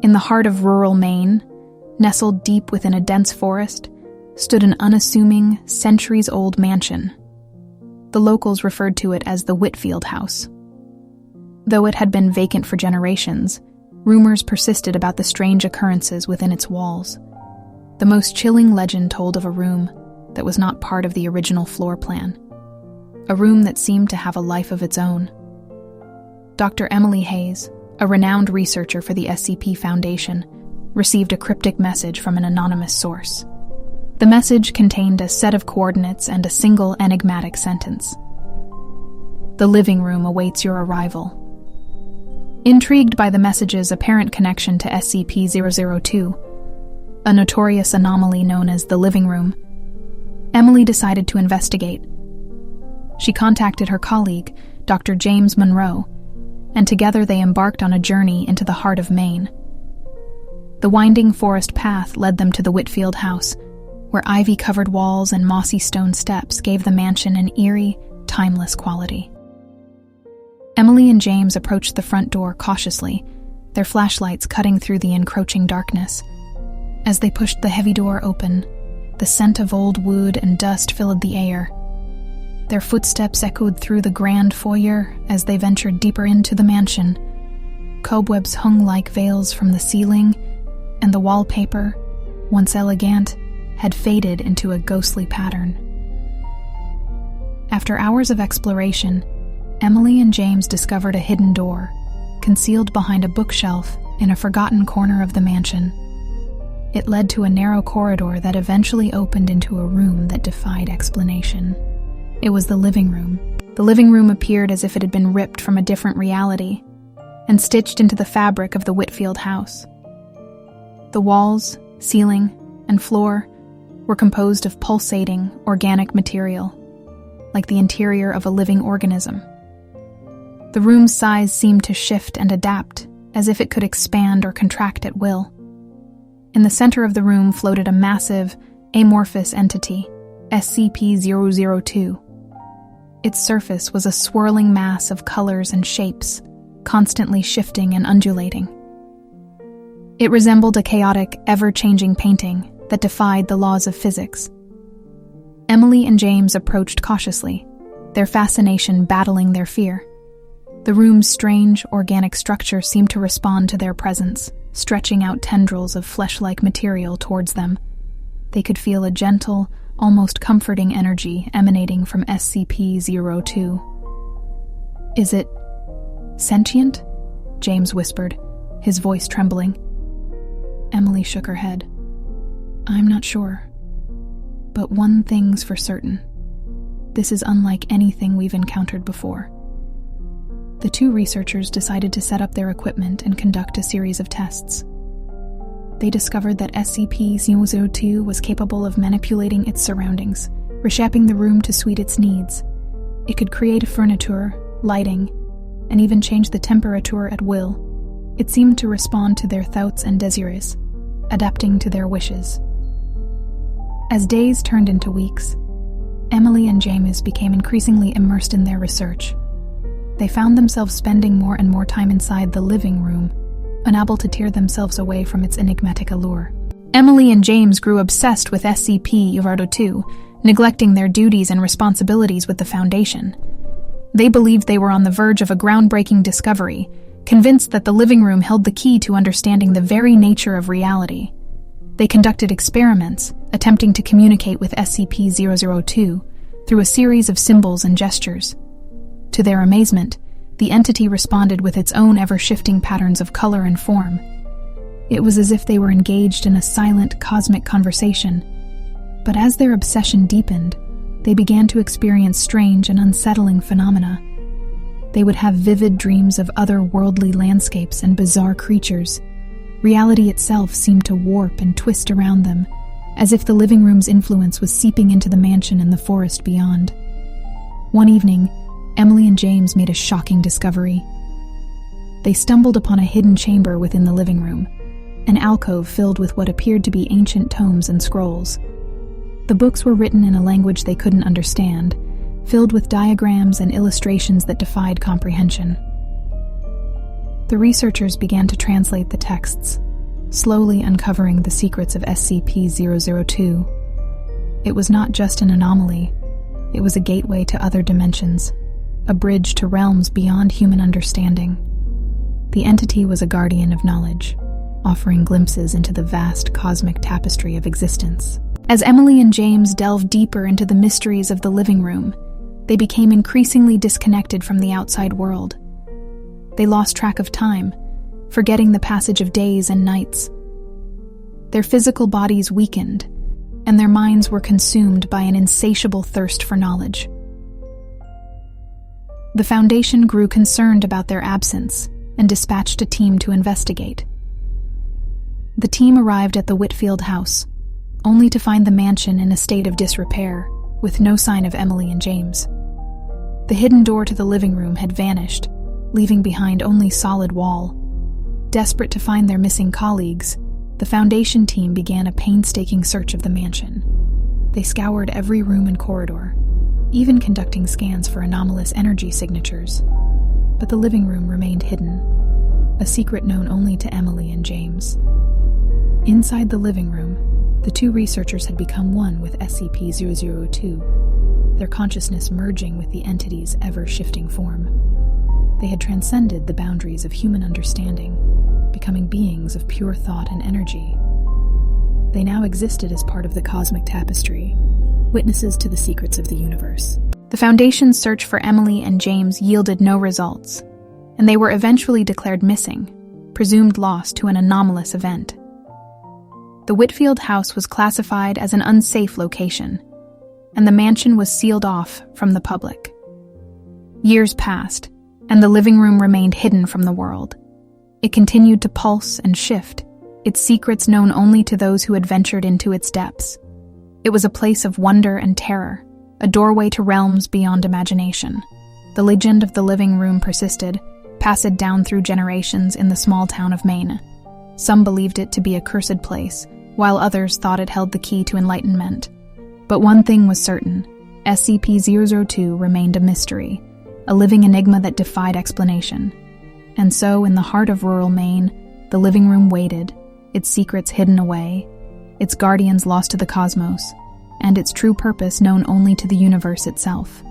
In the heart of rural Maine, nestled deep within a dense forest, stood an unassuming, centuries-old mansion. The locals referred to it as the Whitfield House. Though it had been vacant for generations, rumors persisted about the strange occurrences within its walls. The most chilling legend told of a room that was not part of the original floor plan, a room that seemed to have a life of its own. Dr. Emily Hayes, a renowned researcher for the SCP Foundation, received a cryptic message from an anonymous source. The message contained a set of coordinates and a single enigmatic sentence. "The living room awaits your arrival." Intrigued by the message's apparent connection to SCP-002, a notorious anomaly known as the living room, Emily decided to investigate. She contacted her colleague, Dr. James Monroe, and together they embarked on a journey into the heart of Maine. The winding forest path led them to the Whitfield House, where ivy-covered walls and mossy stone steps gave the mansion an eerie, timeless quality. Emily and James approached the front door cautiously, their flashlights cutting through the encroaching darkness. As they pushed the heavy door open, the scent of old wood and dust filled the air. Their footsteps echoed through the grand foyer as they ventured deeper into the mansion. Cobwebs hung like veils from the ceiling, and the wallpaper, once elegant, had faded into a ghostly pattern. After hours of exploration, Emily and James discovered a hidden door, concealed behind a bookshelf in a forgotten corner of the mansion. It led to a narrow corridor that eventually opened into a room that defied explanation. It was the living room. The living room appeared as if it had been ripped from a different reality and stitched into the fabric of the Whitfield house. The walls, ceiling, and floor were composed of pulsating, organic material, like the interior of a living organism. The room's size seemed to shift and adapt, as if it could expand or contract at will. In the center of the room floated a massive, amorphous entity, SCP-002. Its surface was a swirling mass of colors and shapes, constantly shifting and undulating. It resembled a chaotic, ever-changing painting that defied the laws of physics. Emily and James approached cautiously, their fascination battling their fear. The room's strange, organic structure seemed to respond to their presence, stretching out tendrils of flesh-like material towards them. They could feel a gentle, almost comforting energy emanating from SCP-002. "Is it sentient?" James whispered, his voice trembling. Emily shook her head. "I'm not sure. But one thing's for certain. This is unlike anything we've encountered before." The two researchers decided to set up their equipment and conduct a series of tests. They discovered that SCP-002 was capable of manipulating its surroundings, reshaping the room to suit its needs. It could create furniture, lighting, and even change the temperature at will. It seemed to respond to their thoughts and desires, adapting to their wishes. As days turned into weeks, Emily and James became increasingly immersed in their research. They found themselves spending more and more time inside the living room, unable to tear themselves away from its enigmatic allure. Emily and James grew obsessed with SCP-002, neglecting their duties and responsibilities with the Foundation. They believed they were on the verge of a groundbreaking discovery, convinced that the living room held the key to understanding the very nature of reality. They conducted experiments, attempting to communicate with SCP-002 through a series of symbols and gestures. To their amazement, the entity responded with its own ever-shifting patterns of color and form. It was as if they were engaged in a silent, cosmic conversation. But as their obsession deepened, they began to experience strange and unsettling phenomena. They would have vivid dreams of otherworldly landscapes and bizarre creatures. Reality itself seemed to warp and twist around them, as if the living room's influence was seeping into the mansion and the forest beyond. One evening, Emily and James made a shocking discovery. They stumbled upon a hidden chamber within the living room, an alcove filled with what appeared to be ancient tomes and scrolls. The books were written in a language they couldn't understand, filled with diagrams and illustrations that defied comprehension. The researchers began to translate the texts, slowly uncovering the secrets of SCP-002. It was not just an anomaly, it was a gateway to other dimensions, a bridge to realms beyond human understanding. The entity was a guardian of knowledge, offering glimpses into the vast cosmic tapestry of existence. As Emily and James delved deeper into the mysteries of the living room, they became increasingly disconnected from the outside world. They lost track of time, forgetting the passage of days and nights. Their physical bodies weakened, and their minds were consumed by an insatiable thirst for knowledge. The Foundation grew concerned about their absence and dispatched a team to investigate. The team arrived at the Whitfield House, only to find the mansion in a state of disrepair, with no sign of Emily and James. The hidden door to the living room had vanished, leaving behind only solid wall. Desperate to find their missing colleagues, the Foundation team began a painstaking search of the mansion. They scoured every room and corridor, even conducting scans for anomalous energy signatures. But the living room remained hidden, a secret known only to Emily and James. Inside the living room, the two researchers had become one with SCP-002, their consciousness merging with the entity's ever-shifting form. They had transcended the boundaries of human understanding, becoming beings of pure thought and energy. They now existed as part of the cosmic tapestry, witnesses to the secrets of the universe. The Foundation's search for Emily and James yielded no results, and they were eventually declared missing, presumed lost to an anomalous event. The Whitfield House was classified as an unsafe location, and the mansion was sealed off from the public. Years passed, and the living room remained hidden from the world. It continued to pulse and shift, its secrets known only to those who had ventured into its depths. It was a place of wonder and terror, a doorway to realms beyond imagination. The legend of the living room persisted, passed down through generations in the small town of Maine. Some believed it to be a cursed place, while others thought it held the key to enlightenment. But one thing was certain: SCP-002 remained a mystery, a living enigma that defied explanation. And so, in the heart of rural Maine, the living room waited, its secrets hidden away, its guardians lost to the cosmos, and its true purpose known only to the universe itself.